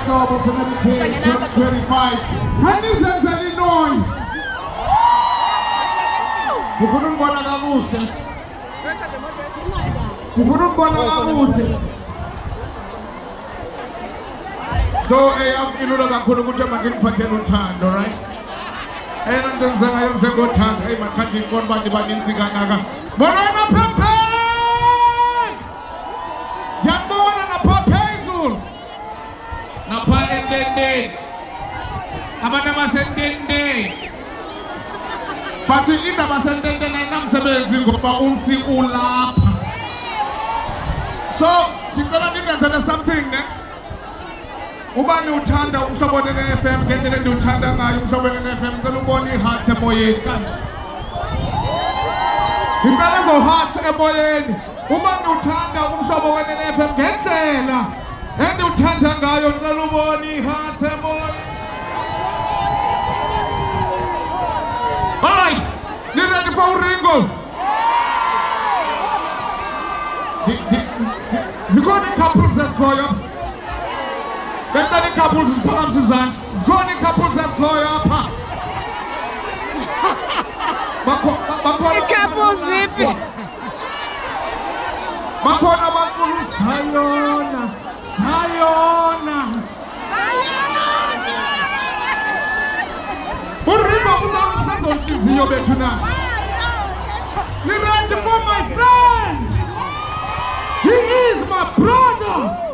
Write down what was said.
Noble to dedicate to 25. Henny any noise. You couldn't go to Gamusi. You couldn't go to Gamusi. So, I'm in the Kuruta Makin Patel Tan, alright? And then I am the good time. I'm a country called by the Bagin. But I'm a papa! Jambo and a papa! Napa ended. Amanama sendende. Pati ina masendende na namsebezi ngoba umsi ulapha. So, tikona nini something ne? Ubani uthanda umhlobo ne-FM ngendlela endiwuthanda ngayo umhlobo ne-FM ngicela ubone i-hearts emoyeni kanje. Ngicela ezo hearts emoyeni. Ubani uthanda umhlobo ne-FM ngendlela endiwuthanda ngayo ngicela ubone i-hearts emoyeni. Alright, you ready for Ringo? The golden couples that's going up. There's any couples is palm Suzanne. It's golden couples that's going up. The couples zippy. Makona Sayona. Sayona. Ringo is your bed tonight. You're ready for my friend. He is my brother.